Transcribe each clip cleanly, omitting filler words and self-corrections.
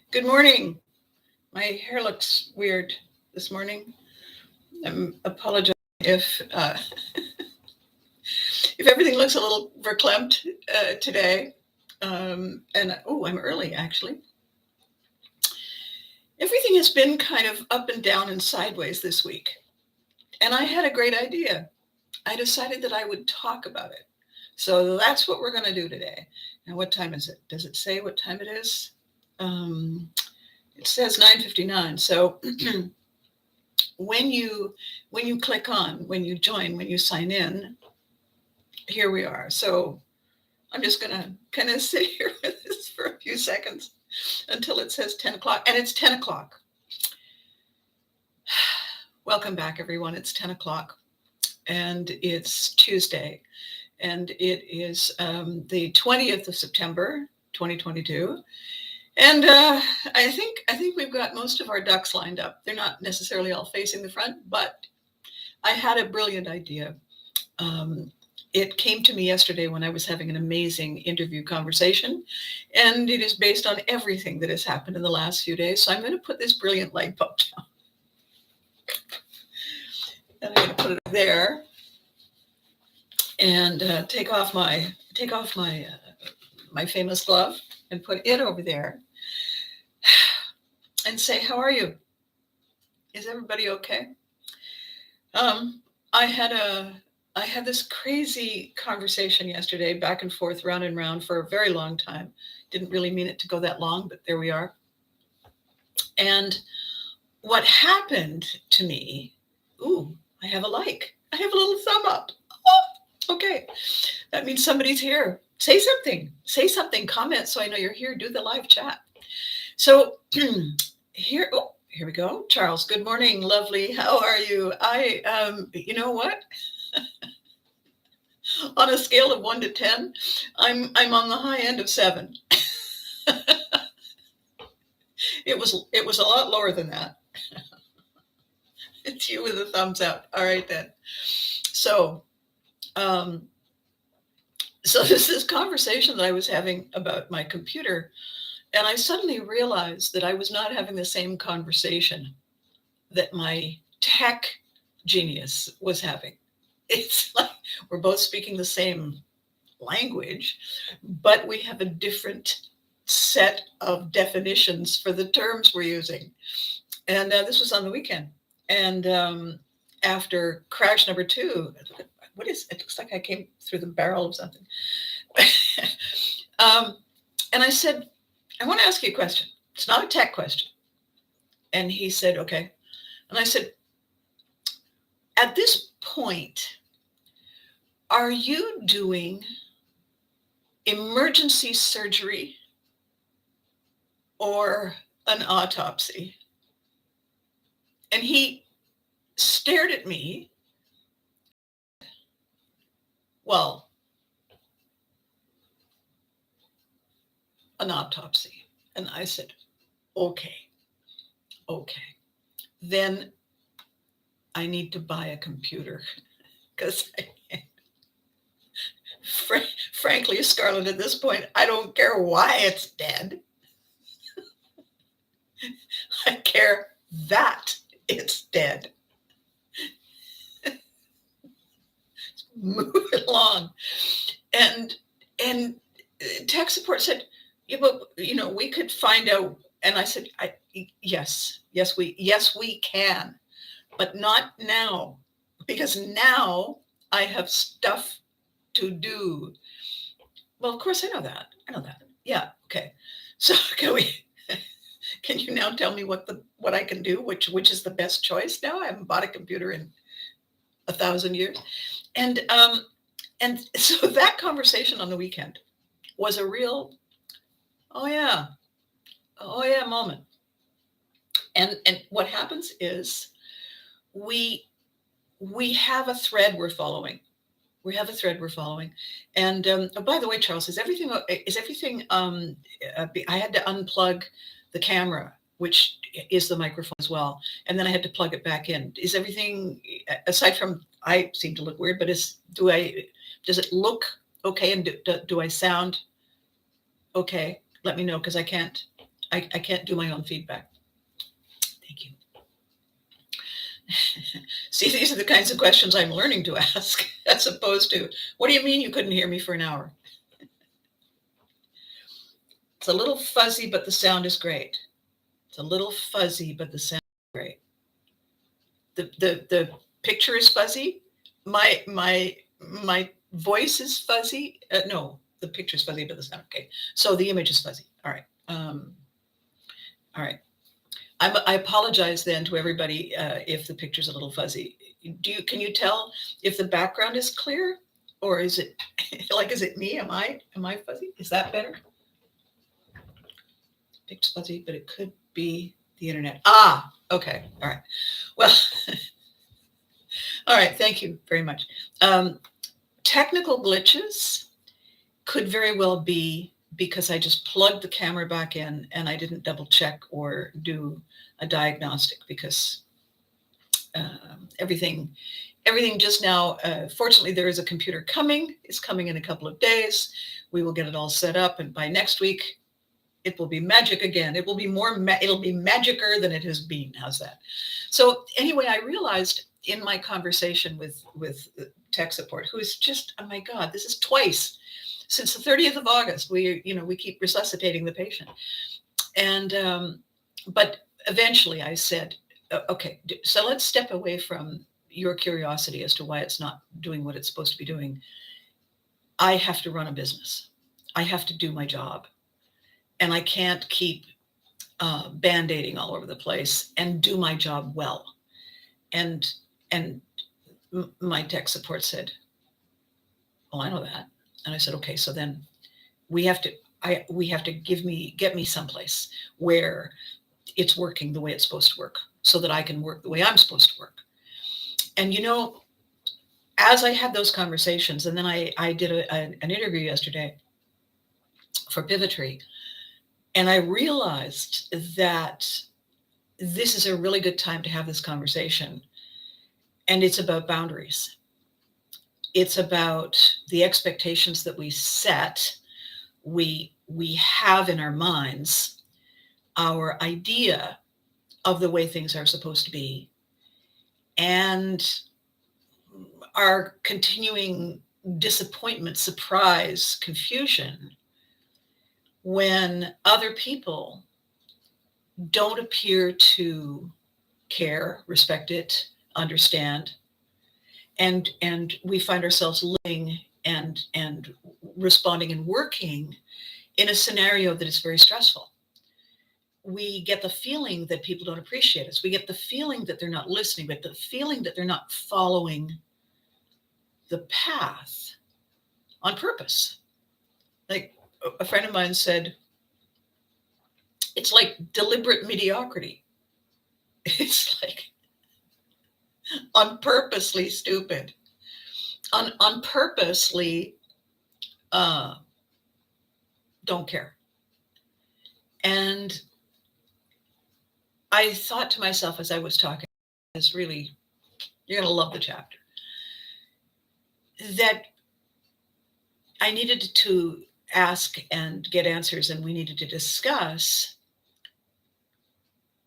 Good morning. My hair looks weird this morning. I'm apologizing if if everything looks a little verklempt today. I'm early actually. Everything has been kind of up and down and sideways this week, and I had a great idea. I decided that I would talk about it. So that's what we're going to do today. Now, what time is it? Does it say what time it is? Um, it says 9:59. So when you click on, when you join, when you sign in, here we are. So I'm just gonna kind of sit here with this for a few seconds until it says 10 o'clock, and it's 10 o'clock. Welcome back, everyone. It's 10 o'clock, and it's Tuesday, and it is the 20th of September, 2022. And I think we've got most of our ducks lined up. They're not necessarily all facing the front, but I had a brilliant idea. Um, it came to me yesterday when I was having an amazing interview conversation, and it is based on everything that has happened in the last few days. So I'm going to put this brilliant light bulb down, and I'm going to put it there, and take off my famous glove and put it over there, and say, "How are you? Is everybody okay?" Um, I had a I had this crazy conversation yesterday, back and forth, round and round for a very long time. Didn't really mean it to go that long, but there we are. And what happened to me, ooh, I have a like. I have a little thumb up. Oh, okay. That means somebody's here. Say something. Say something. Comment so I know you're here. Do the live chat. So here we go. Charles, good morning. Lovely. How are you? You know what? On a scale of 1 to 10, I'm on the high end of 7. It was a lot lower than that. It's you with a thumbs up. All right then. So um, so this conversation that I was having about my computer, and I suddenly realized that I was not having the same conversation that my tech genius was having. It's like we're both speaking the same language, but we have a different set of definitions for the terms we're using. And this was on the weekend. And after crash number 2, what is it? Looks like I came through the barrel of something. um, and I said, I want to ask you a question. It's not a tech question. And he said, okay. And I said, at this point, are you doing emergency surgery or an autopsy? And he stared at me. Well, an autopsy. And I said, okay. Then I need to buy a computer because frankly, Scarlett, at this point, I don't care why it's dead. I care that it's dead. Move it along. And tech support said, yeah, but we could find out. And I said, yes, we can, but not now, because now I have stuff to do. Well, of course I know that. Yeah, okay. So can you now tell me what I can do, which is the best choice now? I haven't bought a computer in 1,000 years. And so that conversation on the weekend was a real, oh yeah moment. And what happens is we have a thread we're following. And oh, by the way, Charles, is everything? I had to unplug the camera, which is the microphone as well, and then I had to plug it back in. Is everything, aside from I seem to look weird, but does it look okay? And do I sound okay? Let me know, because I can't I can't do my own feedback. Thank you. See, these are the kinds of questions I'm learning to ask, as opposed to, what do you mean you couldn't hear me for an hour? It's a little fuzzy, but the sound is great. It's a little fuzzy, but the sound is great. The picture is fuzzy. My voice is fuzzy. No, the picture is fuzzy, but the sound. Okay, so the image is fuzzy. All right. All right. I apologize then to everybody if the picture's a little fuzzy. Can you tell if the background is clear, or is it like, is it me? Am I fuzzy? Is that better? Picture's fuzzy, but it could be the internet. Ah, okay. All right. Well, all right. Thank you very much. Technical glitches could very well be because I just plugged the camera back in and I didn't double check or do a diagnostic, because everything just now, fortunately, there is a computer coming. It's coming in a couple of days. We will get it all set up, and by next week, it will be magic again. It will be it'll be magicer than it has been. How's that? So anyway, I realized in my conversation with tech support, who is just, oh my God, this is twice since the 30th of August. We keep resuscitating the patient. And, but eventually I said, okay, so let's step away from your curiosity as to why it's not doing what it's supposed to be doing. I have to run a business. I have to do my job. And I can't keep band-aiding all over the place and do my job well. And my tech support said, "Oh, I know that." And I said, "Okay, so then we have to get me someplace where it's working the way it's supposed to work, so that I can work the way I'm supposed to work." And as I had those conversations, and then I did an interview yesterday for Pivotree, and I realized that this is a really good time to have this conversation. And it's about boundaries. It's about the expectations that we set. We have in our minds our idea of the way things are supposed to be, and our continuing disappointment, surprise, confusion when other people don't appear to care, respect it, understand, and we find ourselves living and responding and working in a scenario that is very stressful. We get the feeling that people don't appreciate us. We get the feeling that they're not listening, but the feeling that they're not following the path on purpose. Like a friend of mine said, it's like deliberate mediocrity. It's like on purposely stupid, on purposely don't care. And I thought to myself as I was talking, this really, you're going to love the chapter, that I needed to ask and get answers, and we needed to discuss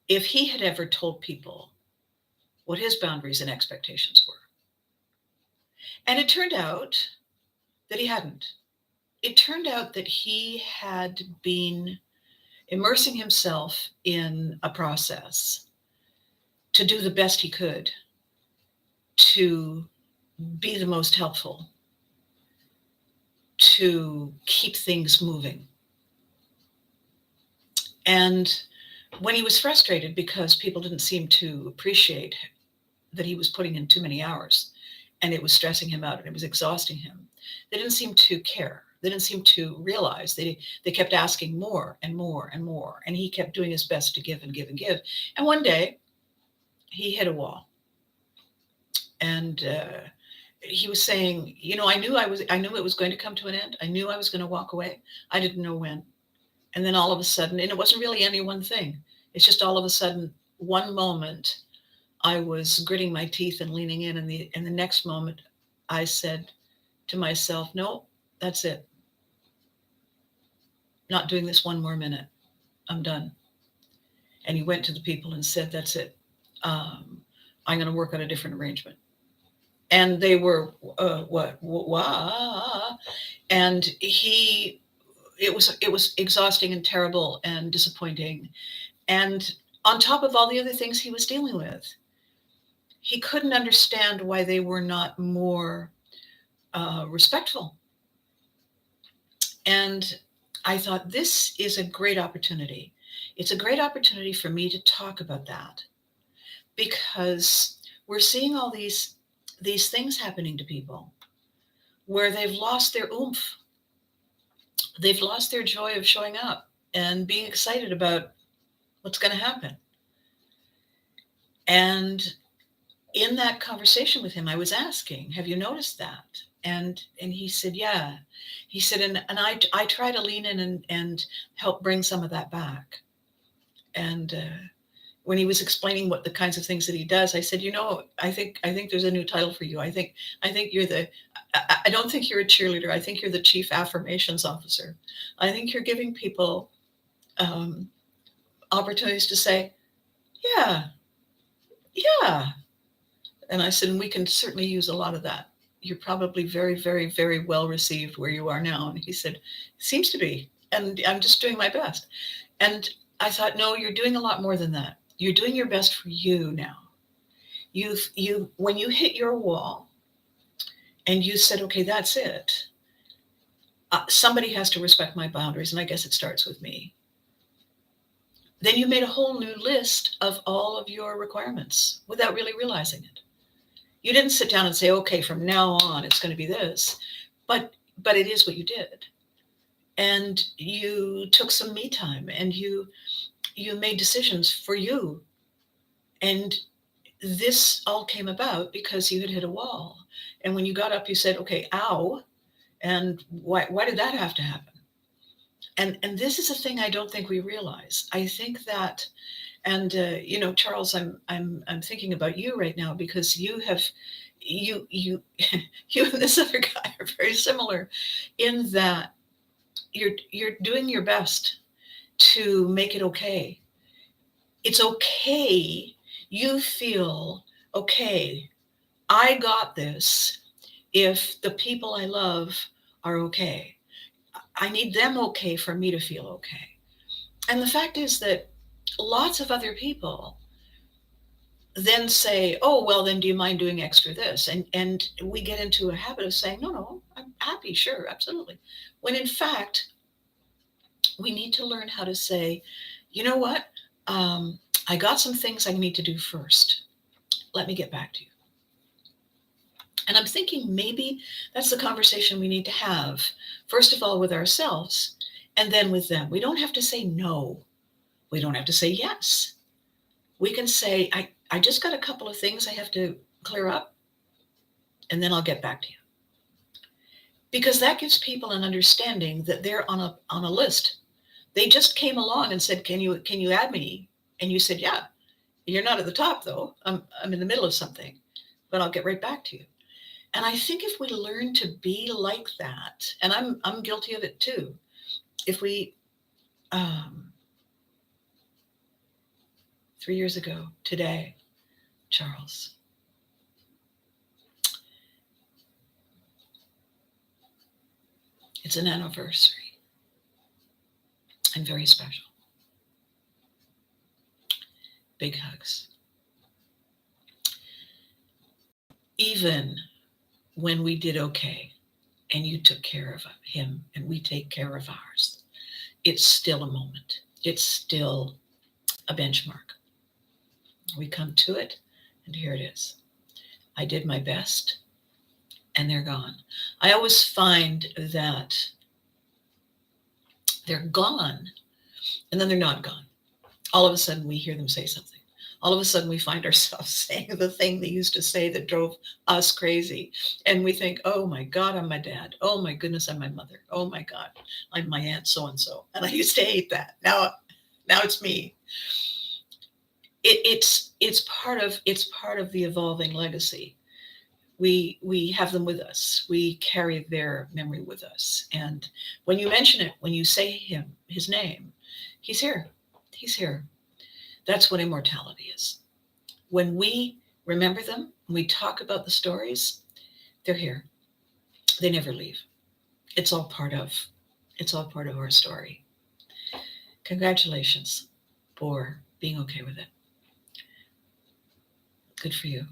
if he had ever told people what his boundaries and expectations were. And it turned out that he hadn't. It turned out that he had been immersing himself in a process to do the best he could to be the most helpful, to keep things moving. And when he was frustrated because people didn't seem to appreciate that he was putting in too many hours, and it was stressing him out and it was exhausting him, they didn't seem to care. They didn't seem to realize. They kept asking more and more and more, and he kept doing his best to give and give and give. And one day he hit a wall, and he was saying, I knew it was going to come to an end. I knew I was going to walk away. I didn't know when. And then all of a sudden, and it wasn't really any one thing. It's just all of a sudden, one moment, I was gritting my teeth and leaning in, and the next moment, I said to myself, "No, that's it. Not doing this one more minute. I'm done. And he went to the people and said, that's it. I'm going to work on a different arrangement. And they were, what? Wah. And it was exhausting and terrible and disappointing. And on top of all the other things he was dealing with, he couldn't understand why they were not more respectful. And I thought, this is a great opportunity. It's a great opportunity for me to talk about that, because we're seeing all these things happening to people where they've lost their oomph. They've lost their joy of showing up and being excited about what's going to happen. And in that conversation with him, I was asking, have you noticed that? And he said, yeah. He said, and I try to lean in and help bring some of that back. And when he was explaining what the kinds of things that he does, I said, I think there's a new title for you. I think you're I don't think you're a cheerleader. I think you're the chief affirmations officer. I think you're giving people opportunities to say, yeah. And I said, and we can certainly use a lot of that. You're probably very, very, very well received where you are now. And he said, seems to be. And I'm just doing my best. And I thought, no, you're doing a lot more than that. You're doing your best for you now. When you hit your wall and you said, okay, that's it. Somebody has to respect my boundaries. And I guess it starts with me. Then you made a whole new list of all of your requirements without really realizing it. You didn't sit down and say, okay, from now on, it's going to be this, but it is what you did. And you took some me time, and you made decisions for you. And this all came about because you had hit a wall. And when you got up, you said, okay, ow. And why did that have to happen? And this is a thing I don't think we realize. I think that, and Charles, I'm thinking about you right now, because you and this other guy are very similar in that you're doing your best to make it okay. It's okay. You feel okay. I got this. If the people I love are okay, I need them okay for me to feel okay. And the fact is that lots of other people then say, oh, well, then do you mind doing extra this? And we get into a habit of saying, no, I'm happy, sure, absolutely. When in fact, we need to learn how to say, you know what? I got some things I need to do first. Let me get back to you. And I'm thinking maybe that's the conversation we need to have, first of all, with ourselves, and then with them. We don't have to say no. We don't have to say yes. We can say, I just got a couple of things I have to clear up, and then I'll get back to you. Because that gives people an understanding that they're on a list. They just came along and said, can you add me? And you said, yeah. You're not at the top, though. I'm in the middle of something, but I'll get right back to you. And I think if we learn to be like that, and I'm guilty of it too, if we 3 years ago today, Charles, it's an anniversary and very special. Big hugs. Even when we did okay and you took care of him and we take care of ours, it's still a moment. It's still a benchmark. We come to it, and here it is. I did my best, and they're gone. I always find that they're gone, and then they're not gone. All of a sudden, we hear them say something. All of a sudden, we find ourselves saying the thing they used to say that drove us crazy. And we think, oh my God, I'm my dad. Oh my goodness, I'm my mother. Oh my God, I'm my aunt so-and-so. And I used to hate that. Now it's me. It's part of the evolving legacy. We have them with us. We carry their memory with us. And when you mention it, when you say his name, he's here. He's here. That's what immortality is. When we remember them, when we talk about the stories, they're here. They never leave. It's all part of our story. Congratulations for being okay with it. Good for you.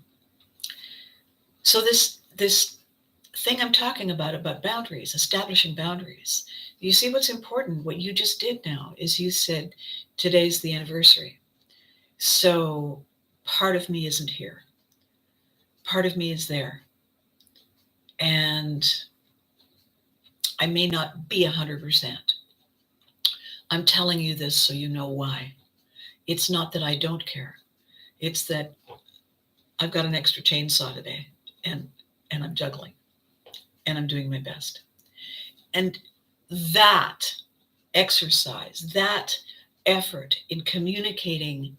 So this thing I'm talking about boundaries, establishing boundaries. You see what's important? What you just did now is you said, today's the anniversary. So part of me isn't here. Part of me is there. And I may not be 100%. I'm telling you this so you know why. It's not that I don't care. It's that I've got an extra chainsaw today and I'm juggling and I'm doing my best. And that exercise, that effort in communicating,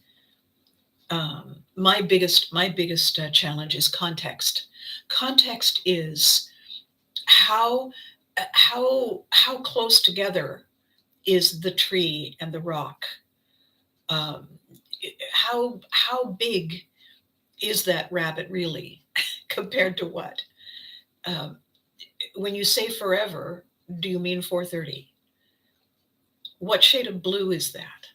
my biggest challenge is context. Context is how close together is the tree and the rock. How big is that rabbit really compared to what? When you say forever, do you mean 4:30? What shade of blue is that?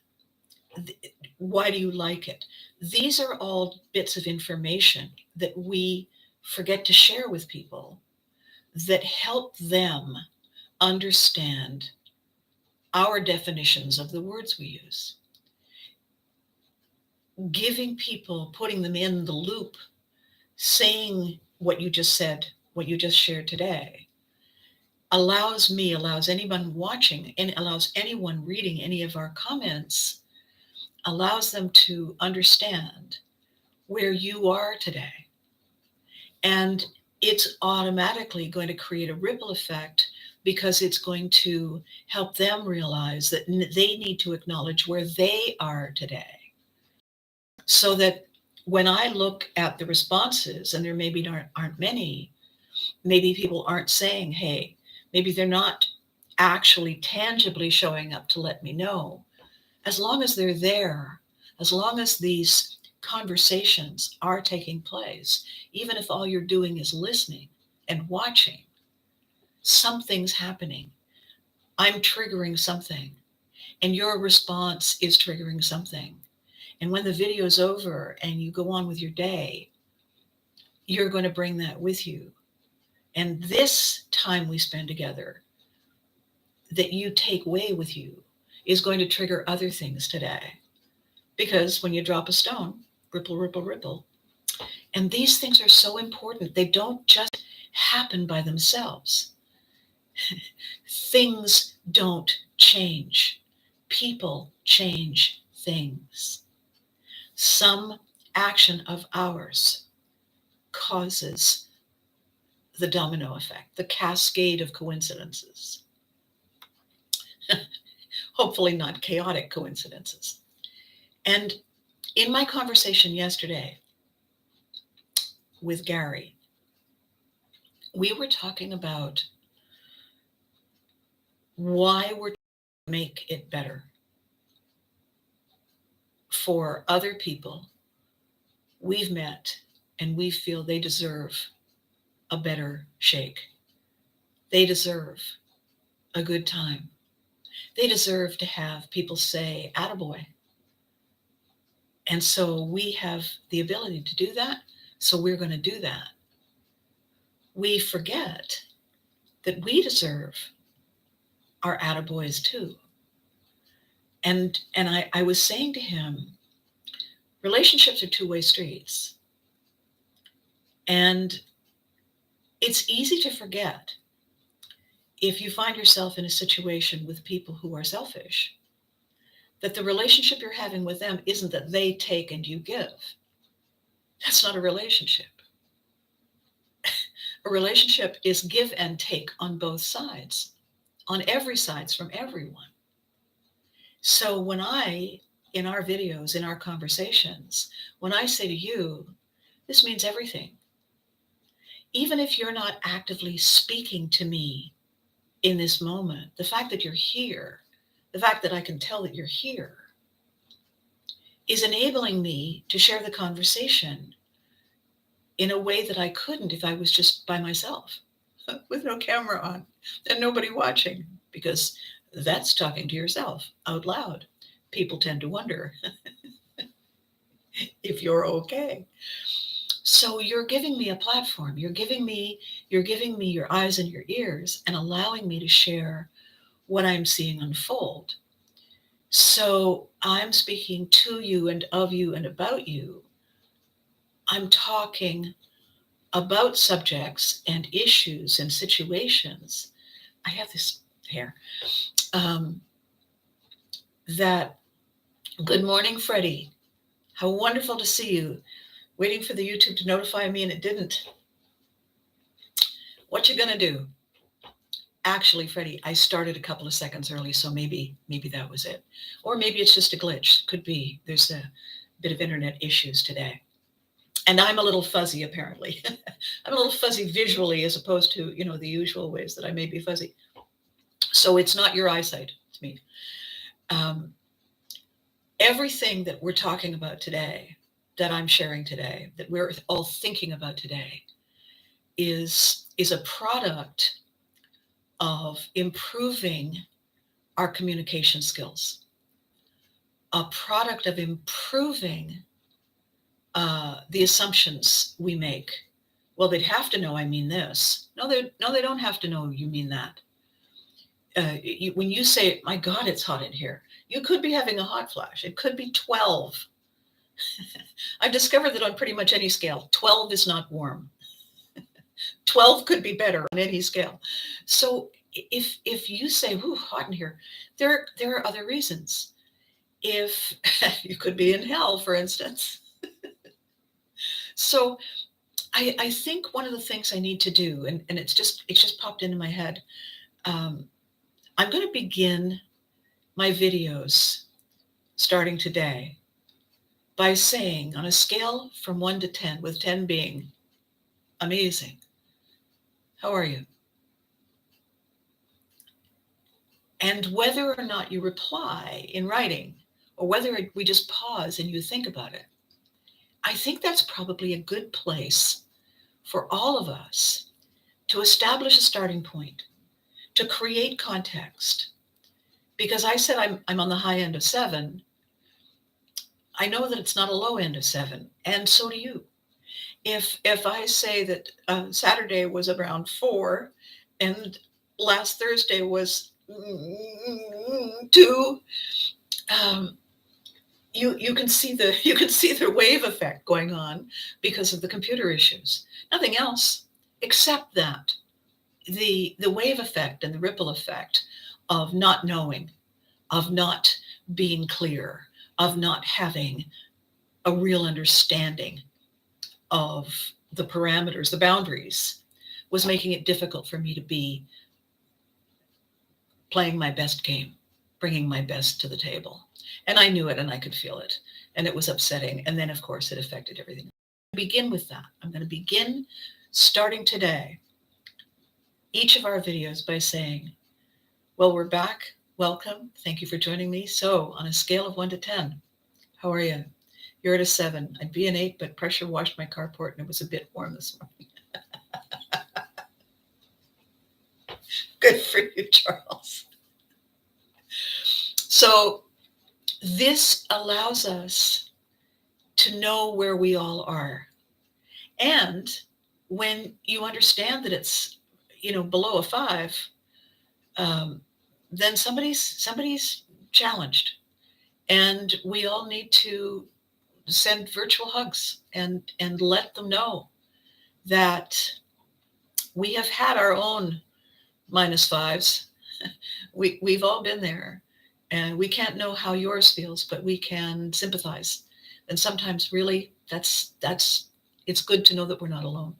Why do you like it? These are all bits of information that we forget to share with people that help them understand our definitions of the words we use. Giving people, putting them in the loop, saying what you just said, what you just shared today, allows anyone watching and allows anyone reading any of our comments, allows them to understand where you are today. And it's automatically going to create a ripple effect because it's going to help them realize that they need to acknowledge where they are today. So that when I look at the responses, and there maybe aren't many, maybe people aren't saying, hey, maybe they're not actually tangibly showing up to let me know. As long as they're there, as long as these conversations are taking place, even if all you're doing is listening and watching, something's happening. I'm triggering something, and your response is triggering something. And when the video's over and you go on with your day, you're going to bring that with you. And this time we spend together that you take away with you is going to trigger other things today. Because when you drop a stone, ripple, ripple, ripple. And these things are so important. They don't just happen by themselves. Things don't change. People change things. Some action of ours causes the domino effect, the cascade of coincidences. Hopefully not chaotic coincidences. And in my conversation yesterday with Gary, we were talking about why we're trying to make it better for other people we've met and we feel they deserve a better shake. They deserve a good time. They deserve to have people say, attaboy. And so we have the ability to do that. So we're going to do that. We forget that we deserve our attaboys too. And I was saying to him, relationships are two-way streets. And it's easy to forget if you find yourself in a situation with people who are selfish, that the relationship you're having with them isn't that they take and you give. That's not a relationship. A relationship is give and take on both sides, on every side, from everyone. So when in our videos, in our conversations, when I say to you, this means everything. Even if you're not actively speaking to me in this moment, the fact that you're here, the fact that I can tell that you're here, is enabling me to share the conversation in a way that I couldn't if I was just by myself with no camera on and nobody watching, because that's talking to yourself out loud. People tend to wonder if you're okay. So you're giving me a platform. You're giving me your eyes and your ears and allowing me to share what I'm seeing unfold. So I'm speaking to you and of you and about you. I'm talking about subjects and issues and situations. I have this hair. Um, that Good morning, Freddie. How wonderful to see you. Waiting for the YouTube to notify me and it didn't. What you gonna do? Actually, Freddie, I started a couple of seconds early, so maybe that was it. Or maybe it's just a glitch. Could be. There's a bit of internet issues today. And I'm a little fuzzy, apparently. I'm a little fuzzy visually as opposed to, the usual ways that I may be fuzzy. So it's not your eyesight, it's me. Everything that we're talking about today, that I'm sharing today, that we're all thinking about today, is a product of improving our communication skills, a product of improving the assumptions we make. Well, they'd have to know I mean this. No, they don't have to know you mean that. When you say, my God, it's hot in here, you could be having a hot flash. It could be 12. I've discovered that on pretty much any scale, 12 is not warm. 12 could be better on any scale. So if you say, "Ooh, hot in here," there are other reasons. If you could be in hell, for instance. So I think one of the things I need to do, and it's just popped into my head. I'm going to begin my videos starting today by saying, on a scale from 1 to 10, with 10 being amazing, how are you? And whether or not you reply in writing, or whether we just pause and you think about it, I think that's probably a good place for all of us to establish a starting point, to create context. Because I said I'm on the high end of 7. I know that it's not a low end of 7, and so do you. If I say that Saturday was around 4, and last Thursday was 2, you can see the wave effect going on because of the computer issues. Nothing else except that the wave effect and the ripple effect of not knowing, of not being clear, of not having a real understanding of the parameters, the boundaries, was making it difficult for me to be playing my best game, bringing my best to the table. And I knew it and I could feel it. And it was upsetting. And then, of course, it affected everything. Begin with that. I'm going to begin starting today each of our videos by saying, well, we're back. Welcome. Thank you for joining me. So on a scale of 1 to 10, how are you? You're at a 7. I'd be an 8, but pressure washed my carport and it was a bit warm this morning. Good for you, Charles. So this allows us to know where we all are. And when you understand that it's, below a 5, then somebody's challenged. And we all need to send virtual hugs and let them know that we have had our own -5s. We've all been there, and we can't know how yours feels, but we can sympathize. And sometimes really it's good to know that we're not alone.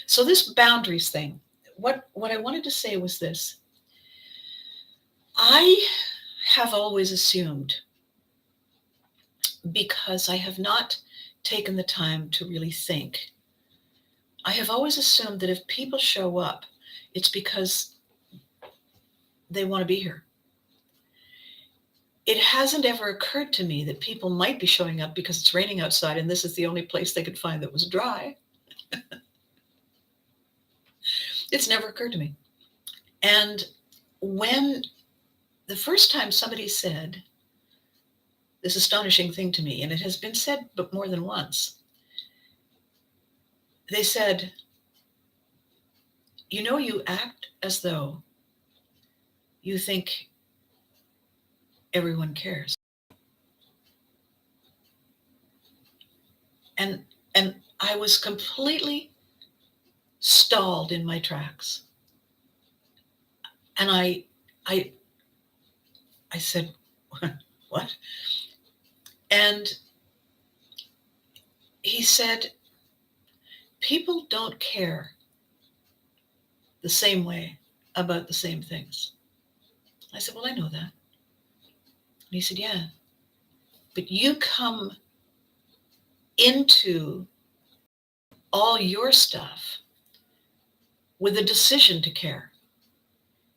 So this boundaries thing, what I wanted to say was this. I have always assumed, because I have not taken the time to really think, I have always assumed that if people show up, it's because they want to be here. it hasn't ever occurred to me that people might be showing up because it's raining outside and this is the only place they could find that was dry. It's never occurred to me. And when the first time somebody said this astonishing thing to me, and it has been said but more than once, they said, you know, you act as though you think everyone cares. And I was completely stalled in my tracks. And I said, what? And he said, people don't care the same way about the same things. I said, well, I know that. And he said, yeah, but you come into all your stuff with a decision to care.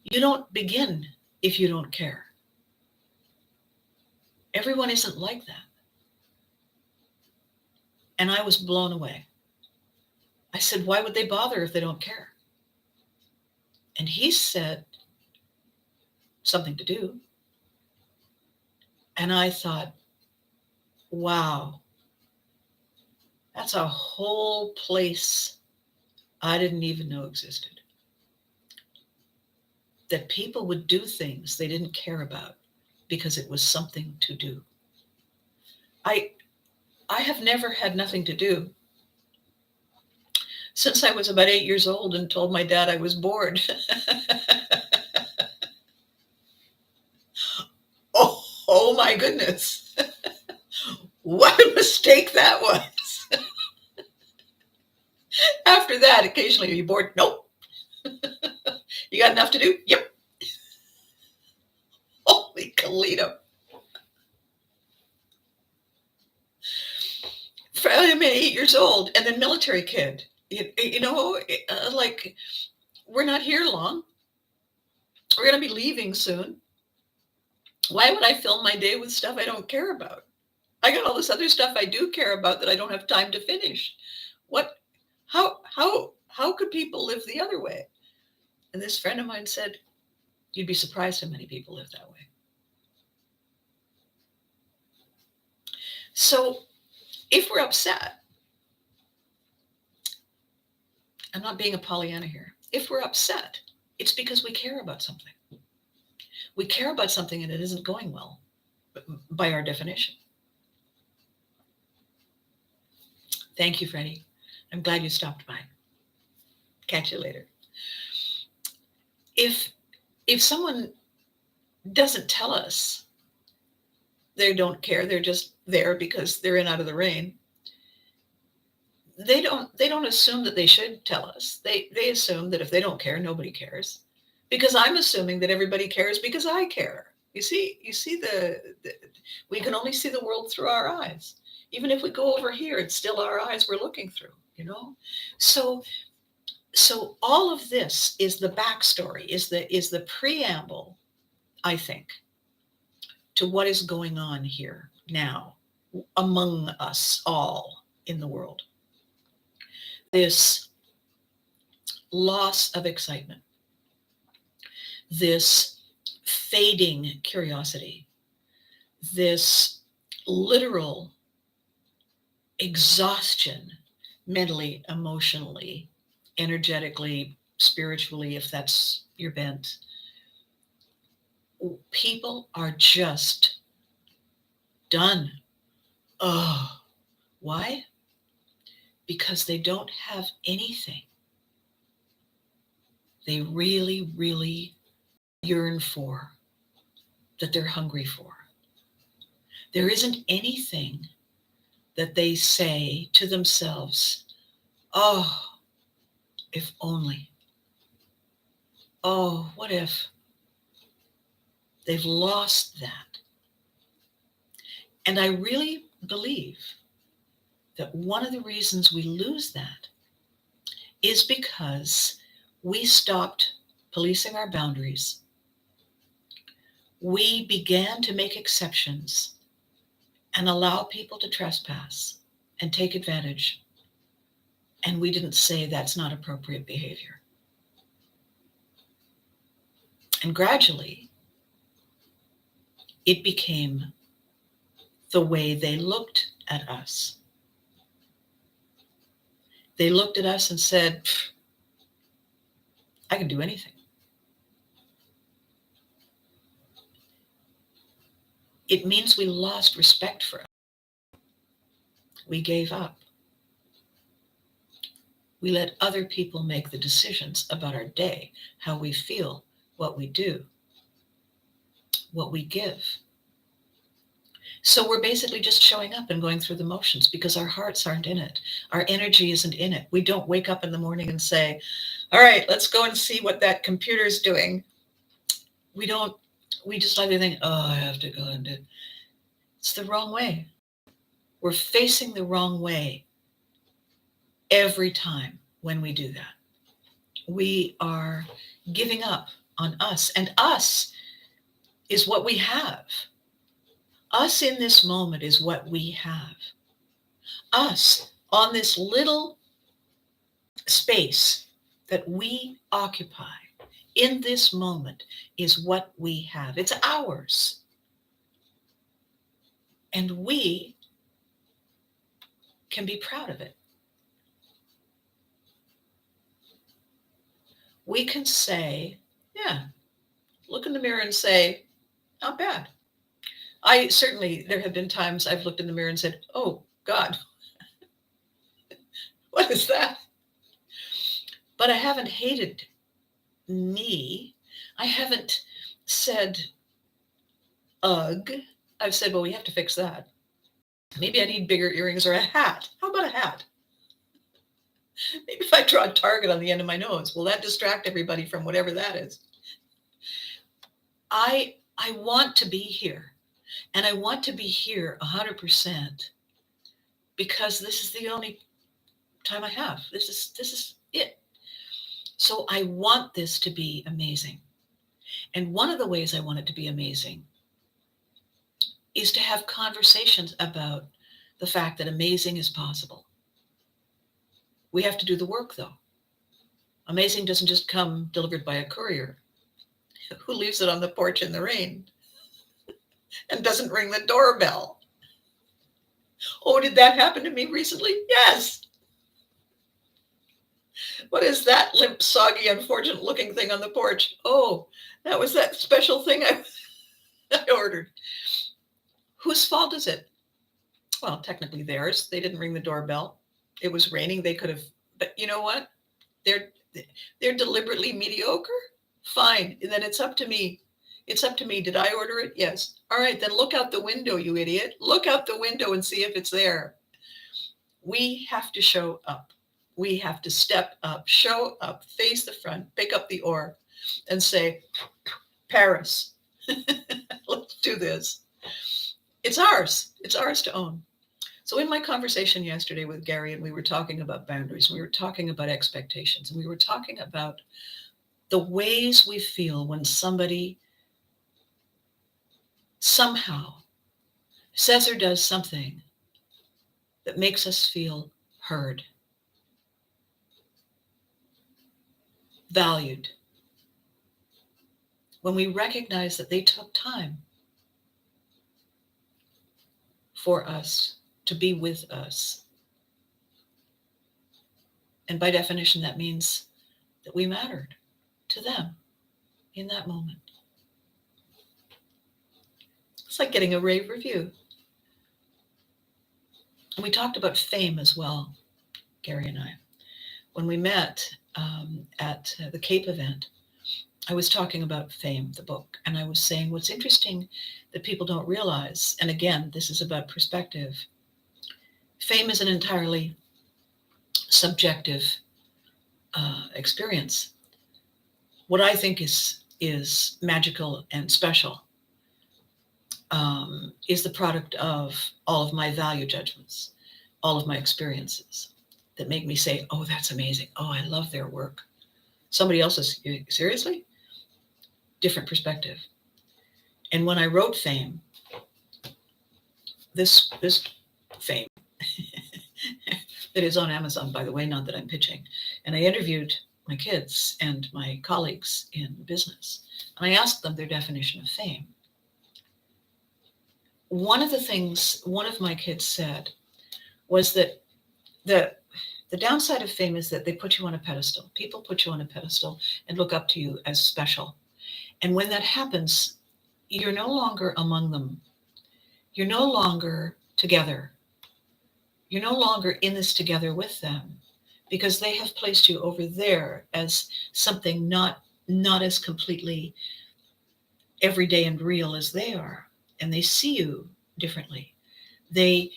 You don't begin if you don't care. Everyone isn't like that. And I was blown away. I said, why would they bother if they don't care? And he said, something to do. And I thought, wow, that's a whole place I didn't even know existed. That people would do things they didn't care about because it was something to do. I have never had nothing to do since I was about 8 years old and told my dad I was bored. Oh my goodness. What a mistake that was. After that, occasionally, are you bored? Nope. You got enough to do? Yep. Holy Kalito. I'm 8 years old and then military kid. You know, like, we're not here long. We're going to be leaving soon. Why would I fill my day with stuff I don't care about? I got all this other stuff I do care about that I don't have time to finish. What? How could people live the other way? And this friend of mine said, you'd be surprised how many people live that way. So if we're upset, I'm not being a Pollyanna here. If we're upset, it's because we care about something. We care about something and it isn't going well by our definition. Thank you, Freddie. I'm glad you stopped by. Catch you later. If someone doesn't tell us they don't care, they're just there because they're in out of the rain, they don't assume that they should tell us. They assume that if they don't care, nobody cares. Because I'm assuming that everybody cares because I care. You see the we can only see the world through our eyes. Even if we go over here, it's still our eyes we're looking through, you know? So all of this is the backstory, is the preamble, I think, to what is going on here now among us all in the world. This loss of excitement, this fading curiosity, this literal exhaustion, mentally, emotionally, energetically, spiritually, if that's your bent. People are just done. Oh, why? Because they don't have anything they really, really yearn for, that they're hungry for. There isn't anything that they say to themselves, oh, if only. Oh, what if? They've lost that. And I really believe that one of the reasons we lose that is because we stopped policing our boundaries. we began to make exceptions and allow people to trespass and take advantage. And we didn't say that's not appropriate behavior. And gradually, it became the way they looked at us. They looked at us and said, I can do anything. It means we lost respect for us. We gave up. We let other people make the decisions about our day, how we feel, what we do, what we give. So we're basically just showing up and going through the motions because our hearts aren't in it. Our energy isn't in it. We don't wake up in the morning and say, all right, let's go and see what that computer's doing. We don't. We just like to think, oh, I have to go and do it. It's the wrong way. We're facing the wrong way every time when we do that. We are giving up on us, and us is what we have. Us in this moment is what we have. Us on this little space that we occupy in this moment is what we have. It's ours. And we can be proud of it. We can say, yeah, look in the mirror and say, not bad. There have been times I've looked in the mirror and said, oh God, what is that? But I haven't hated me. I haven't said, ugh. I've said, well, we have to fix that. Maybe I need bigger earrings or a hat. How about a hat? Maybe if I draw a target on the end of my nose, will that distract everybody from whatever that is? I want to be here. And I want to be here 100% because this is the only time I have. This is it. So I want this to be amazing. And one of the ways I want it to be amazing is to have conversations about the fact that amazing is possible. We have to do the work, though. Amazing doesn't just come delivered by a courier who leaves it on the porch in the rain and doesn't ring the doorbell. Oh, did that happen to me recently? Yes. What is that limp, soggy, unfortunate looking thing on the porch? Oh, that was that special thing I ordered. Whose fault is it? Well, technically theirs. They didn't ring the doorbell. It was raining. They could have, but you know what? They're deliberately mediocre. Fine. And then it's up to me. It's up to me. Did I order it? Yes. All right, then look out the window, you idiot. Look out the window and see if it's there. We have to show up. We have to step up, show up, face the front, pick up the oar and say, Paris, let's do this. It's ours. It's ours to own. So in my conversation yesterday with Gary, and we were talking about boundaries, we were talking about expectations, and we were talking about the ways we feel when somebody somehow says or does something that makes us feel heard, valued. When we recognize that they took time for us to be with us. And by definition, that means that we mattered to them in that moment. It's like getting a rave review. And we talked about fame as well, Gary and I. When we met at the Cape event, I was talking about Fame, the book, and I was saying what's interesting that people don't realize, and again, this is about perspective. Fame is an entirely subjective experience. What I think is magical and special is the product of all of my value judgments, all of my experiences that make me say, oh, that's amazing. Oh, I love their work. Somebody else's, seriously? Different perspective. And when I wrote Fame, this Fame that is on Amazon, by the way, not that I'm pitching, and I interviewed my kids and my colleagues in business, and I asked them their definition of fame. One of the things one of my kids said was that the downside of fame is that they put you on a pedestal. People put you on a pedestal and look up to you as special. And when that happens, you're no longer among them. You're no longer together. You're no longer in this together with them, because they have placed you over there as something not as completely everyday and real as they are. And they see you differently. They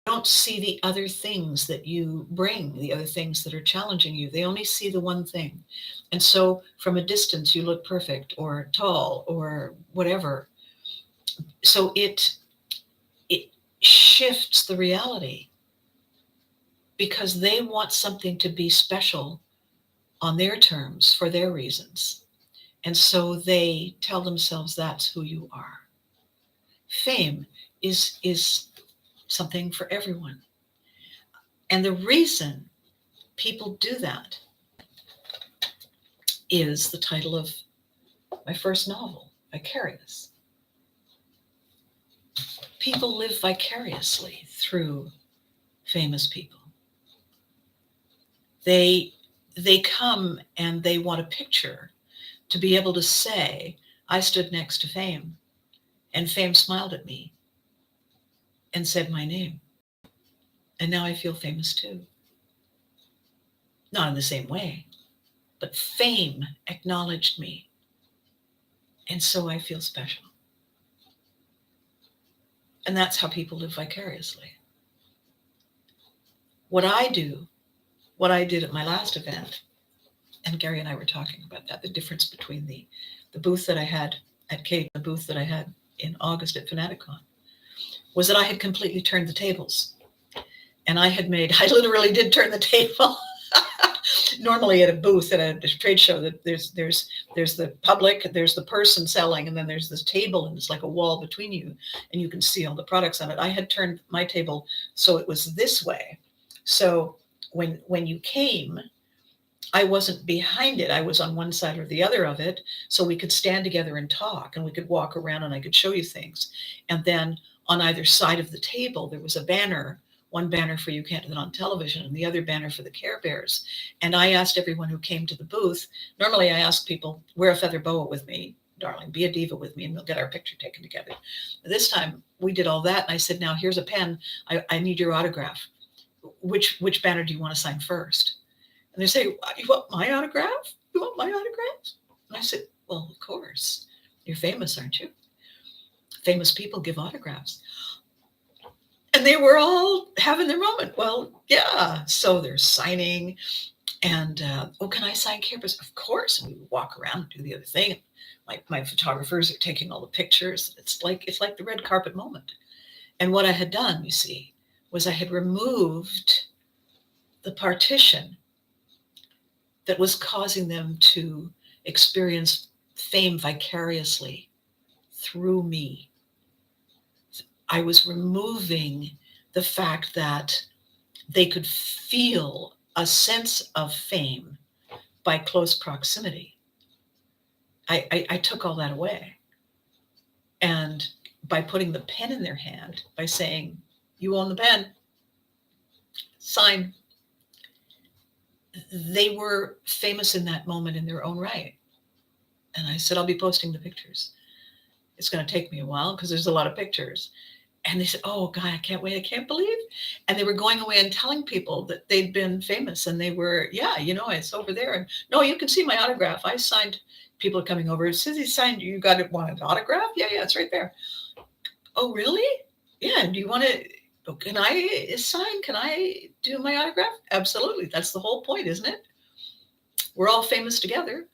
don't see the other things that you bring, the other things that are challenging you. They only see the one thing. And so from a distance, you look perfect or tall or whatever. So it shifts the reality, because they want something to be special on their terms for their reasons. And so they tell themselves that's who you are. Fame is something for everyone. And the reason people do that is the title of my first novel, Vicarious. People live vicariously through famous people. They come and they want a picture to be able to say, I stood next to Fame, and Fame smiled at me and said my name. And now I feel famous too. Not in the same way, but Fame acknowledged me. And so I feel special. And that's how people live vicariously. What I did at my last event, and Gary and I were talking about that, the difference between the booth that I had at Kate, the booth that I had in August at Fanaticon, was that I had completely turned the tables. And I literally did turn the table. Normally at a booth at a trade show, that there's the public, there's the person selling, and then there's this table, and it's like a wall between you, and you can see all the products on it. I had turned my table so it was this way. So when you came, I wasn't behind it. I was on one side or the other of it, so we could stand together and talk, and we could walk around, and I could show you things. And then on either side of the table, there was a banner, one banner for You Can't Do That on Television, and the other banner for the Care Bears. And I asked everyone who came to the booth, normally I ask people, wear a feather boa with me, darling, be a diva with me, and we'll get our picture taken together. This time we did all that, and I said, now here's a pen. I need your autograph. Which banner do you want to sign first? And they say, you want my autograph? You want my autograph? And I said, well, of course. You're famous, aren't you? Famous people give autographs. And they were all having their moment. Well, yeah. So they're signing. And, can I sign Care Bears? Of course. And we would walk around and do the other thing. My photographers are taking all the pictures. It's like the red carpet moment. And what I had done, you see, was I had removed the partition that was causing them to experience fame vicariously through me. I was removing the fact that they could feel a sense of fame by close proximity. I took all that away. And by putting the pen in their hand, by saying, you own the pen, sign. They were famous in that moment in their own right. And I said, I'll be posting the pictures. It's going to take me a while because there's a lot of pictures. And they said, oh, God, I can't wait. I can't believe. And they were going away and telling people that they'd been famous. And they were, yeah, it's over there. And no, you can see my autograph. I signed. People are coming over. It says he signed. You want an autograph? Yeah, it's right there. Oh, really? Yeah. Do you want to? Can I sign? Can I do my autograph? Absolutely. That's the whole point, isn't it? We're all famous together.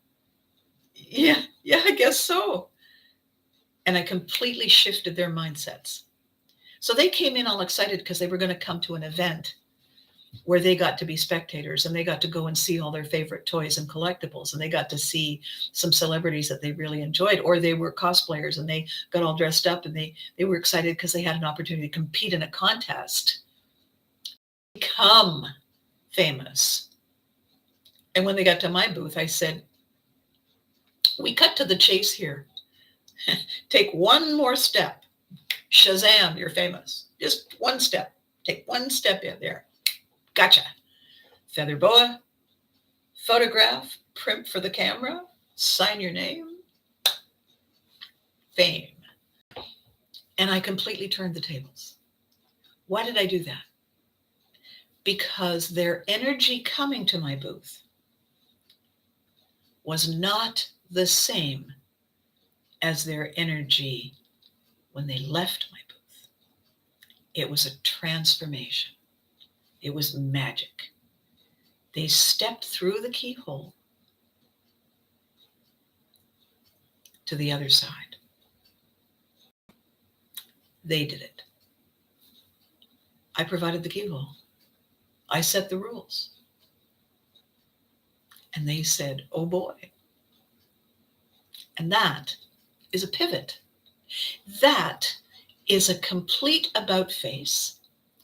Yeah, I guess so. And I completely shifted their mindsets. So they came in all excited because they were going to come to an event where they got to be spectators and they got to go and see all their favorite toys and collectibles, and they got to see some celebrities that they really enjoyed, or they were cosplayers and they got all dressed up and they were excited because they had an opportunity to compete in a contest, become famous. And when they got to my booth, I said, we cut to the chase here. Take one more step. Shazam, you're famous. Just one step. Take one step in there. Gotcha. Feather boa, photograph, print for the camera, sign your name, fame. And I completely turned the tables. Why did I do that? Because their energy coming to my booth was not the same as their energy when they left my booth. It was a transformation. It was magic. They stepped through the keyhole to the other side. They did it. I provided the keyhole. I set the rules. And they said, oh boy. And that is a pivot. That is a complete about face.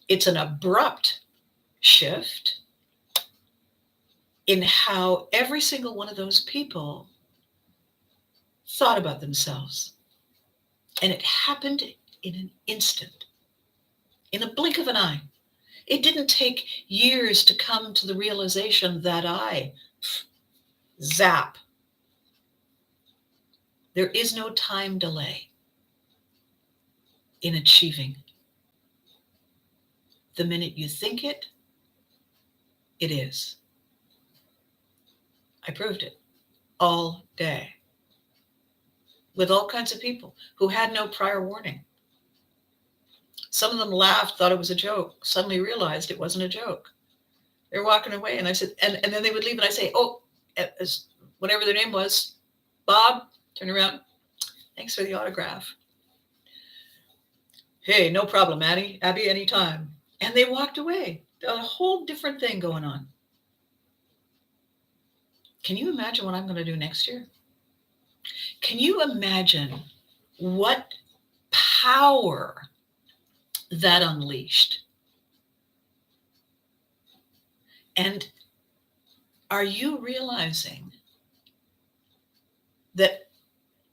It's an abrupt shift in how every single one of those people thought about themselves. And it happened in an instant, in a blink of an eye. It didn't take years to come to the realization that zap. There is no time delay in achieving. The minute you think it, it is. I proved it all day with all kinds of people who had no prior warning. Some of them laughed, thought it was a joke, suddenly realized it wasn't a joke. They're walking away, and I said, and then they would leave, and I say, oh, whatever their name was, Bob, turn around. Thanks for the autograph. Hey, no problem, Abby, anytime. And they walked away. A whole different thing going on. Can you imagine what I'm going to do next year? Can you imagine what power that unleashed? And are you realizing that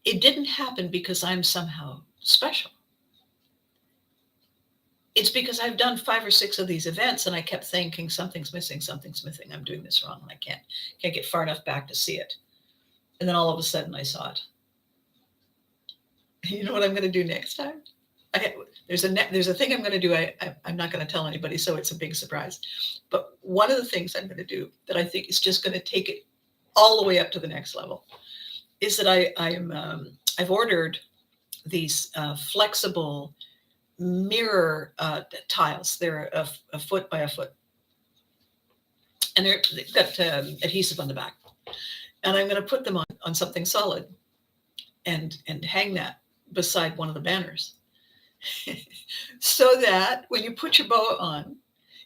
it didn't happen because I'm somehow special? It's because I've done 5 or 6 of these events and I kept thinking something's missing, I'm doing this wrong, and I can't get far enough back to see it. And then all of a sudden I saw it. You know what I'm going to do next time? There's a thing I'm going to do. I'm not going to tell anybody, so it's a big surprise. But one of the things I'm going to do that I think is just going to take it all the way up to the next level is that I've ordered these flexible mirror tiles. They're a foot by a foot, and they've got adhesive on the back. And I'm going to put them on something solid and hang that beside one of the banners. So that when you put your boa on,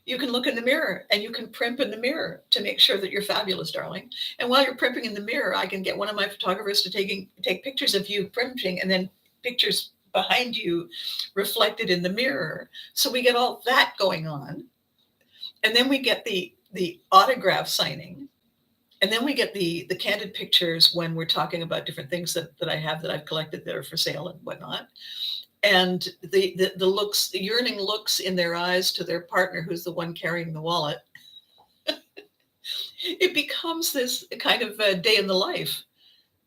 you can look in the mirror and you can primp in the mirror to make sure that you're fabulous, darling. And while you're primping in the mirror, I can get one of my photographers to take pictures of you primping, and then pictures behind you reflected in the mirror. So we get all that going on. And then we get the autograph signing. And then we get the candid pictures when we're talking about different things that I have that I've collected that are for sale and whatnot. And the looks, the yearning looks in their eyes to their partner, who's the one carrying the wallet. It becomes this kind of a day in the life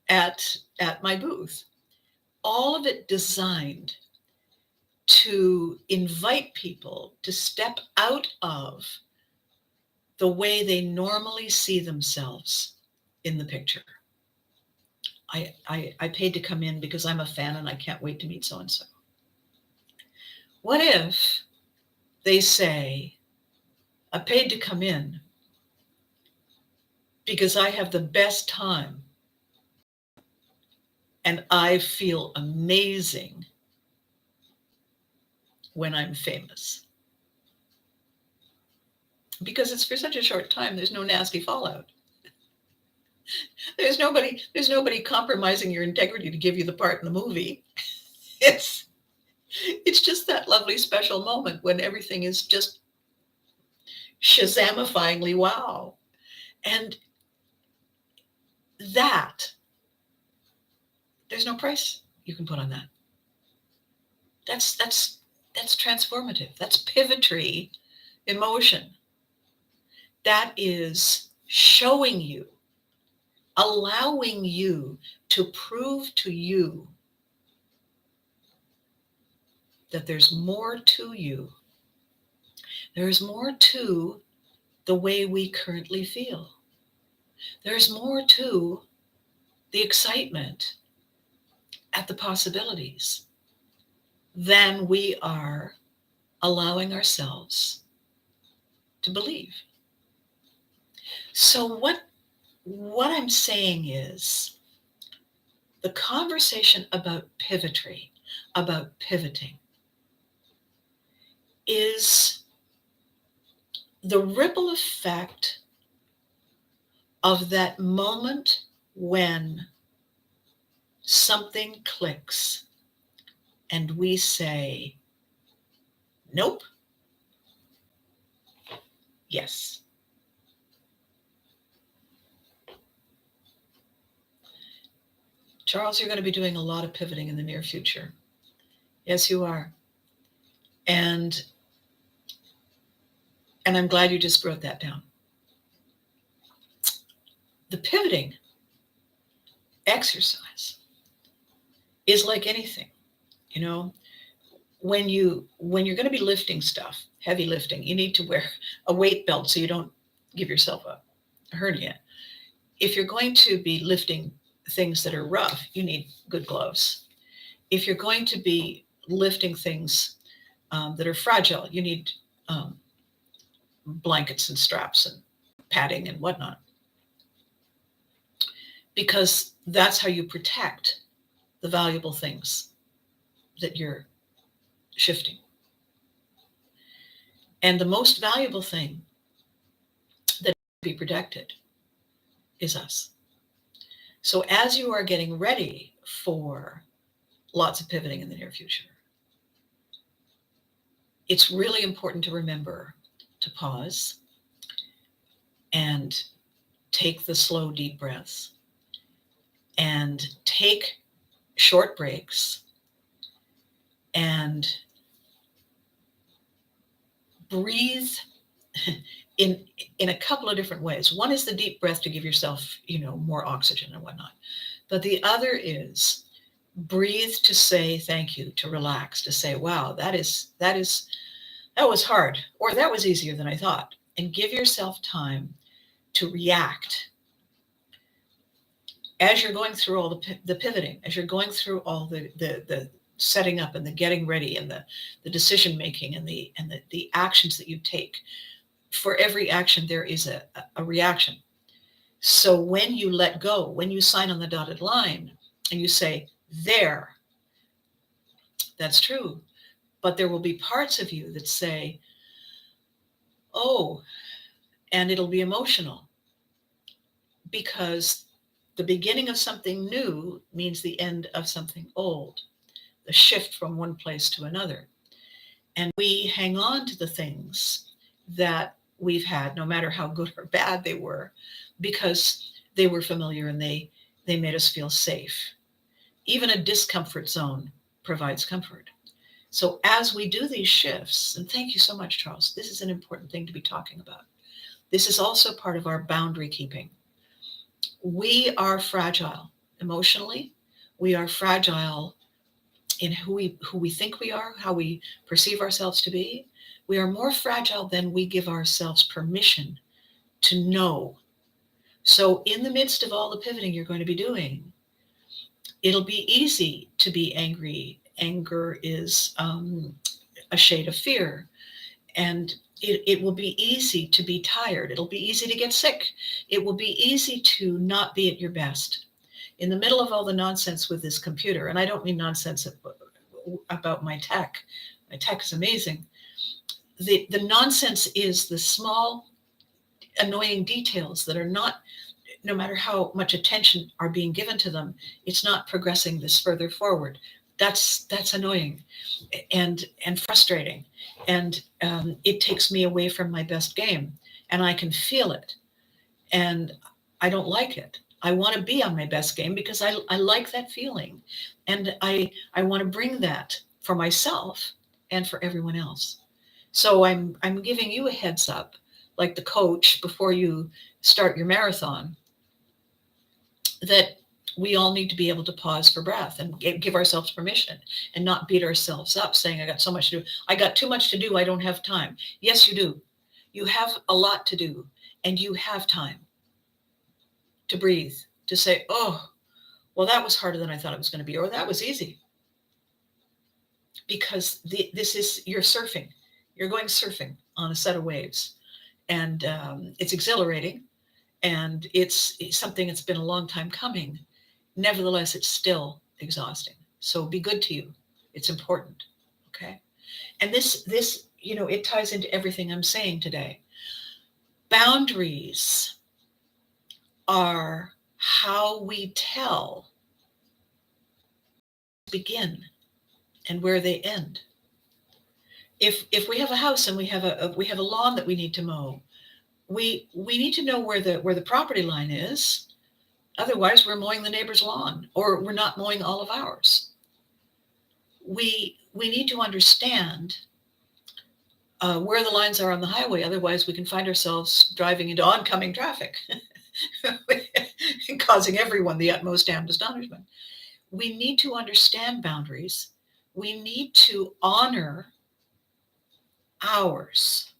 at my booth. All of it designed to invite people to step out of the way they normally see themselves in the picture. I paid to come in because I'm a fan and I can't wait to meet so-and-so. What if they say, I paid to come in because I have the best time and I feel amazing when I'm famous? because it's for such a short time. There's no nasty fallout. There's nobody compromising your integrity to give you the part in the movie. It's it's just that lovely special moment when everything is just Shazamifyingly wow. And that, there's no price you can put on that. That's transformative. That's pivotry in motion. That is showing you, allowing you to prove to you that there's more to you. There's more to the way we currently feel. There's more to the excitement at the possibilities than we are allowing ourselves to believe. So what I'm saying is the conversation about pivotry, about pivoting, is the ripple effect of that moment when something clicks and we say, nope, yes. Charles, you're going to be doing a lot of pivoting in the near future. Yes, you are. And I'm glad you just wrote that down. The pivoting exercise is like anything, you know, when you're going to be lifting stuff, heavy lifting, you need to wear a weight belt so you don't give yourself a hernia. If you're going to be lifting things that are rough, you need good gloves. If you're going to be lifting things that are fragile, you need blankets and straps and padding and whatnot, because that's how you protect the valuable things that you're shifting. And the most valuable thing that can be protected is us. So as you are getting ready for lots of pivoting in the near future, it's really important to remember to pause and take the slow, deep breaths and take short breaks and breathe in a couple of different ways. One is the deep breath to give yourself, more oxygen and whatnot. But the other is breathe to say thank you, to relax, to say, wow, that was hard, or that was easier than I thought. And give yourself time to react as you're going through all the pivoting, as you're going through all the setting up and the getting ready and the decision making and the actions that you take. For every action, there is a reaction. So when you let go, when you sign on the dotted line and you say, there, that's true. But there will be parts of you that say, oh, and it'll be emotional, because the beginning of something new means the end of something old, the shift from one place to another. And we hang on to the things that we've had, no matter how good or bad they were, because they were familiar and they made us feel safe. Even a discomfort zone provides comfort. So as we do these shifts, and thank you so much, Charles, this is an important thing to be talking about. This is also part of our boundary keeping. We are fragile emotionally. We are fragile in who we think we are, how we perceive ourselves to be. We are more fragile than we give ourselves permission to know. So in the midst of all the pivoting you're going to be doing, it'll be easy to be angry. Anger is a shade of fear. And it will be easy to be tired. It'll be easy to get sick. It will be easy to not be at your best. In the middle of all the nonsense with this computer, and I don't mean nonsense about my tech. My tech is amazing. The nonsense is the small annoying details that are not, no matter how much attention are being given to them, it's not progressing this further forward. That's annoying and frustrating, and it takes me away from my best game, and I can feel it, and I don't like it. I want to be on my best game because I like that feeling, and I want to bring that for myself and for everyone else. So I'm giving you a heads up, like the coach before you start your marathon, that we all need to be able to pause for breath and give ourselves permission and not beat ourselves up saying, I got so much to do. I got too much to do. I don't have time. Yes, you do. You have a lot to do, and you have time to breathe, to say, oh, well, that was harder than I thought it was going to be, or that was easy. Because this is, you're surfing. You're going surfing on a set of waves. And it's exhilarating. And it's something that's been a long time coming. Nevertheless, it's still exhausting. So be good to you. It's important. Okay. And this, it ties into everything I'm saying today. Boundaries are how we tell begin and where they end. If we have a house and we have a lawn that we need to mow, we need to know where the property line is. Otherwise, we're mowing the neighbor's lawn, or we're not mowing all of ours. We need to understand where the lines are on the highway. Otherwise, we can find ourselves driving into oncoming traffic, causing everyone the utmost damned astonishment. We need to understand boundaries. We need to honor ours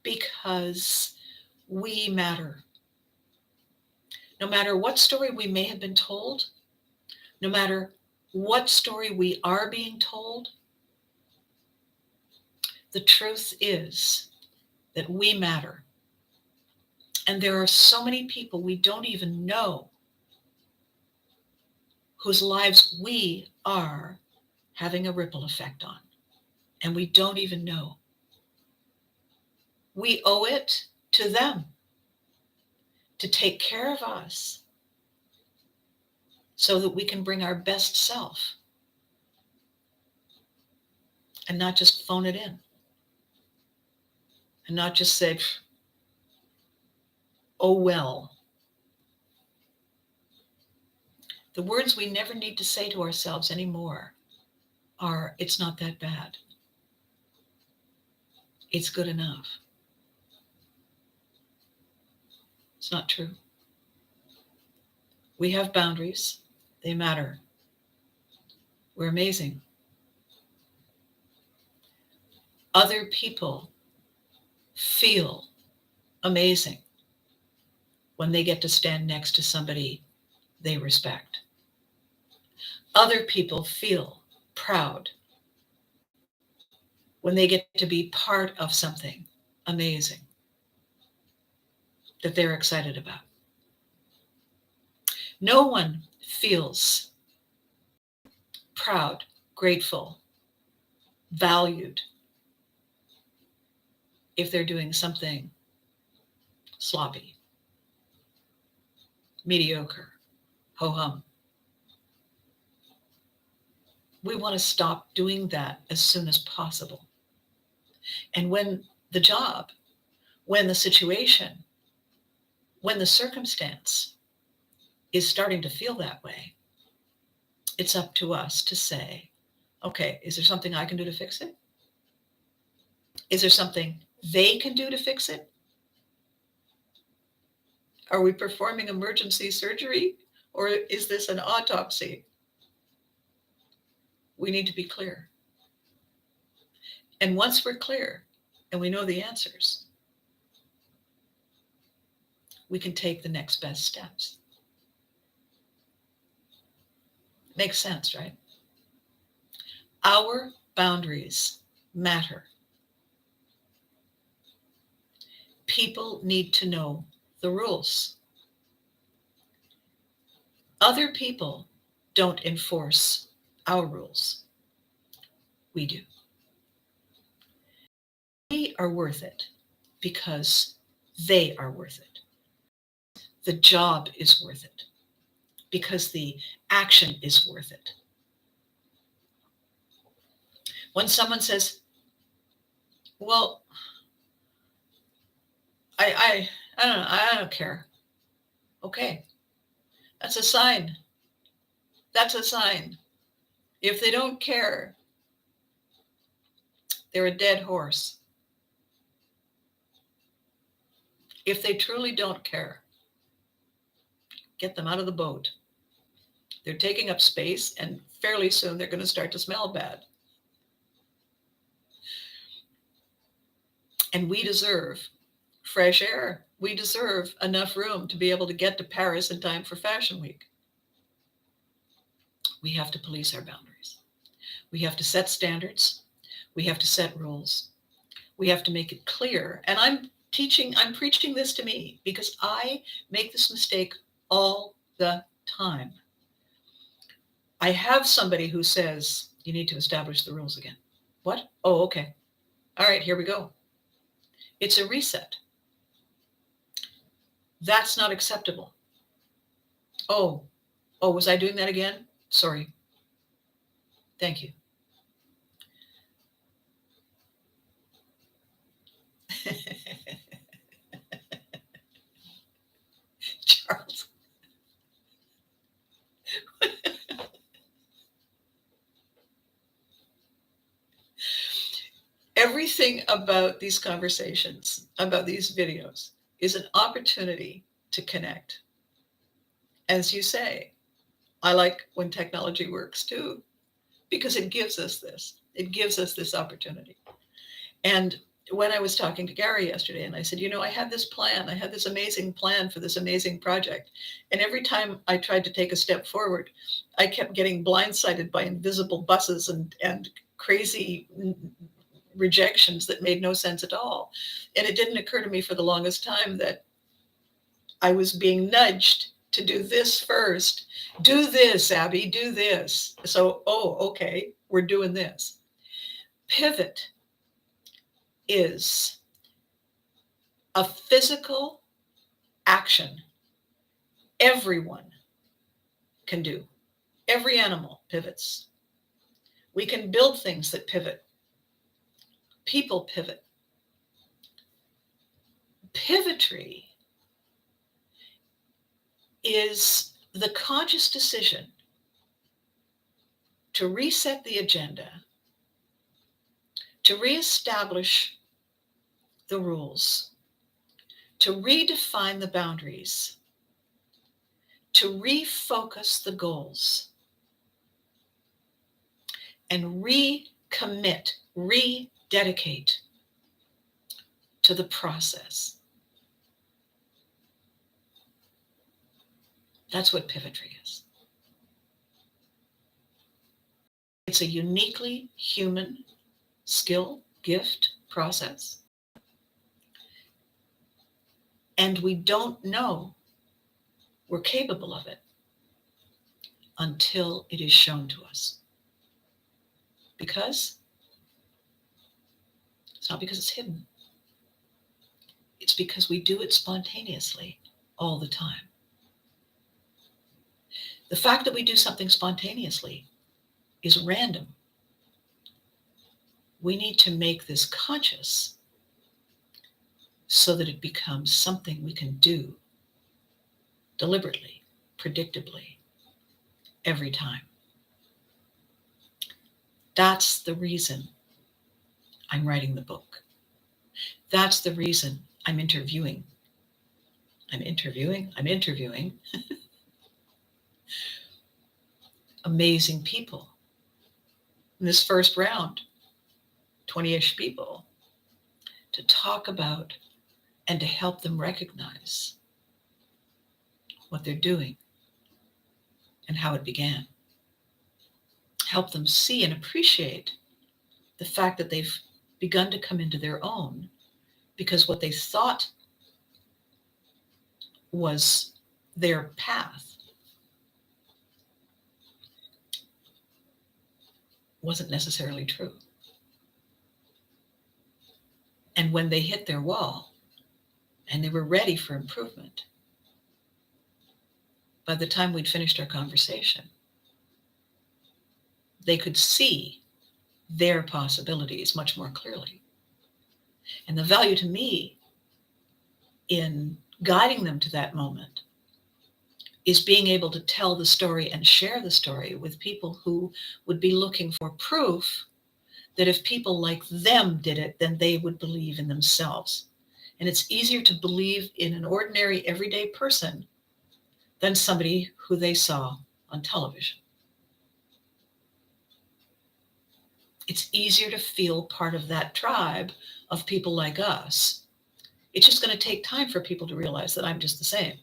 because we matter. No matter what story we may have been told, no matter what story we are being told, the truth is that we matter. And there are so many people we don't even know whose lives we are having a ripple effect on, and we don't even know. We owe it to them to take care of us so that we can bring our best self and not just phone it in and not just say, oh, well. The words we never need to say to ourselves anymore are, it's not that bad. It's good enough. It's not true. We have boundaries. They matter. We're amazing. Other people feel amazing when they get to stand next to somebody they respect. Other people feel proud when they get to be part of something amazing that they're excited about. No one feels proud, grateful, valued if they're doing something sloppy, mediocre, ho-hum. We want to stop doing that as soon as possible. And when the job, when the situation, when the circumstance is starting to feel that way, it's up to us to say, okay, is there something I can do to fix it? Is there something they can do to fix it? Are we performing emergency surgery, or is this an autopsy? We need to be clear. And once we're clear and we know the answers, we can take the next best steps. Makes sense, right? Our boundaries matter. People need to know the rules. Other people don't enforce our rules. We do. We are worth it. because they are worth it. The job is worth it because the action is worth it. When someone says, well, I don't know, I don't care. Okay, that's a sign. That's a sign. If they don't care, they're a dead horse. If they truly don't care, get them out of the boat. They're taking up space, and fairly soon they're going to start to smell bad. And we deserve fresh air. We deserve enough room to be able to get to Paris in time for Fashion Week. We have to police our boundaries. We have to set standards. We have to set rules. We have to make it clear. And I'm preaching this to me because I make this mistake all the time. I have somebody who says, you need to establish the rules again. What? Oh, okay. All right, here we go. It's a reset. That's not acceptable. Oh, was I doing that again? Sorry. Thank you. Charles. Everything about these conversations, about these videos, is an opportunity to connect. As you say, I like when technology works too, because it gives us this. It gives us this opportunity. And when I was talking to Gary yesterday, and I said, I had this plan. I had this amazing plan for this amazing project. And every time I tried to take a step forward, I kept getting blindsided by invisible buses and crazy rejections that made no sense at all. And it didn't occur to me for the longest time that I was being nudged to do this first. Do this, Abby, do this. So, okay, we're doing this. Pivot is a physical action everyone can do. Every animal pivots. We can build things that pivot. People pivot. Pivotry is the conscious decision to reset the agenda, to reestablish the rules, to redefine the boundaries, to refocus the goals, and recommit, rededicate to the process. That's what pivotry is. It's a uniquely human skill, gift, process. And we don't know we're capable of it until it is shown to us. Because it's not because it's hidden. It's because we do it spontaneously all the time. The fact that we do something spontaneously is random. We need to make this conscious so that it becomes something we can do deliberately, predictably, every time. That's the reason I'm writing the book. That's the reason I'm interviewing. I'm interviewing amazing people. In this first round, 20-ish people, to talk about and to help them recognize what they're doing and how it began. Help them see and appreciate the fact that they've begun to come into their own, because what they thought was their path wasn't necessarily true. And when they hit their wall and they were ready for improvement, by the time we'd finished our conversation, they could see their possibilities much more clearly. And the value to me in guiding them to that moment is being able to tell the story and share the story with people who would be looking for proof that if people like them did it, then they would believe in themselves. And it's easier to believe in an ordinary, everyday person than somebody who they saw on television. It's easier to feel part of that tribe of people like us. It's just going to take time for people to realize that I'm just the same.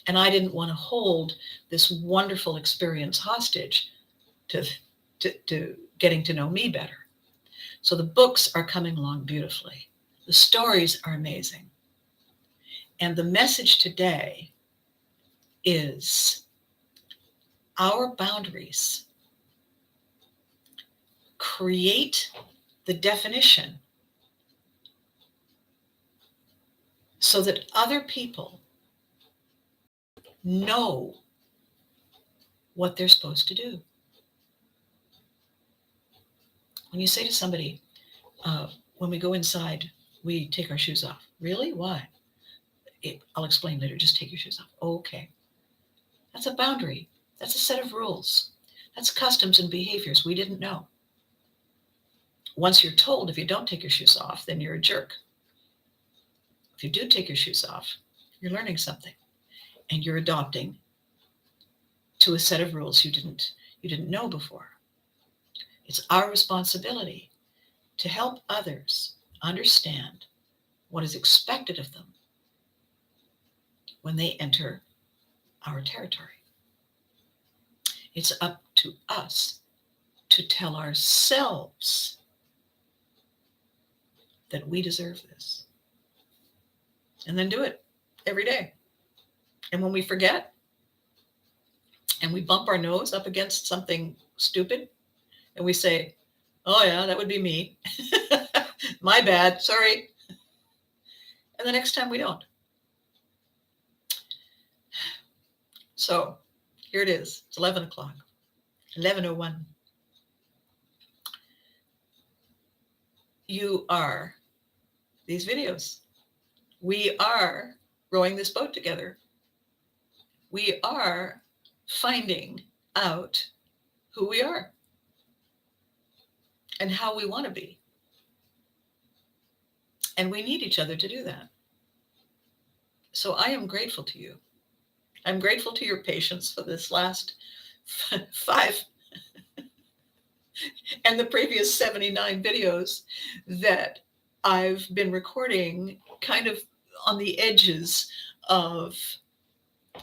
And I didn't want to hold this wonderful experience hostage to getting to know me better. So the books are coming along beautifully. The stories are amazing. And the message today is our boundaries create the definition so that other people know what they're supposed to do. When you say to somebody, when we go inside, we take our shoes off. Really? Why? I'll explain later. Just take your shoes off. Okay. That's a boundary. That's a set of rules. That's customs and behaviors we didn't know. Once you're told if you don't take your shoes off, then you're a jerk. If you do take your shoes off, you're learning something and you're adopting to a set of rules you didn't know before. It's our responsibility to help others understand what is expected of them when they enter our territory. It's up to us to tell ourselves that we deserve this. And then do it every day. And when we forget and we bump our nose up against something stupid and we say, oh yeah, that would be me. My bad, sorry. And the next time we don't. So here it is. It's 11 o'clock, 11:01. You are these videos. We are rowing this boat together. We are finding out who we are and how we want to be. And we need each other to do that. So I am grateful to you. I'm grateful to your patience for this last 5 and the previous 79 videos that I've been recording kind of on the edges of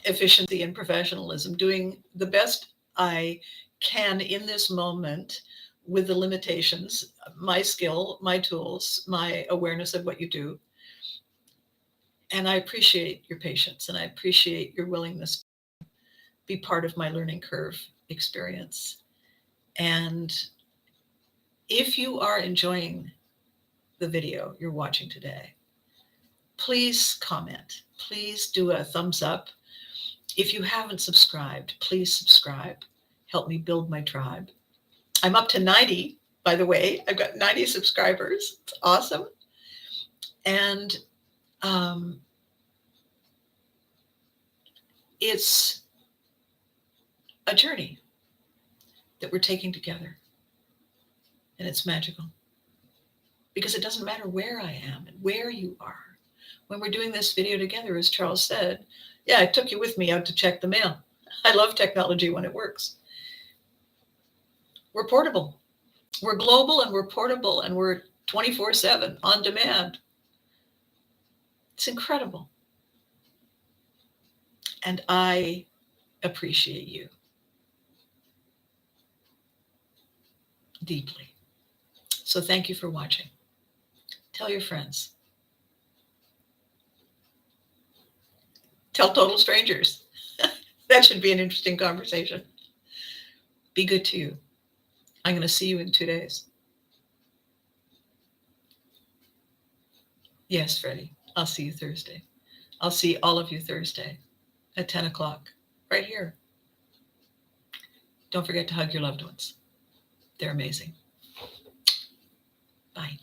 efficiency and professionalism, doing the best I can in this moment with the limitations, my skill, my tools, my awareness of what you do. And I appreciate your patience and I appreciate your willingness to be part of my learning curve experience. And if you are enjoying the video you're watching today, please comment. Please do a thumbs up. If you haven't subscribed, please subscribe. Help me build my tribe. I'm up to 90, by the way. I've got 90 subscribers. It's awesome. And it's a journey that we're taking together. And it's magical. Because it doesn't matter where I am and where you are. When we're doing this video together, as Charles said, yeah, I took you with me out to check the mail. I love technology when it works. We're portable. We're global and we're portable and we're 24/7 on demand. It's incredible. And I appreciate you deeply. So thank you for watching. Tell your friends. Tell total strangers. That should be an interesting conversation. Be good to you. I'm going to see you in 2 days. Yes, Freddie. I'll see you Thursday. I'll see all of you Thursday at 10 o'clock right here. Don't forget to hug your loved ones. They're amazing. Bye.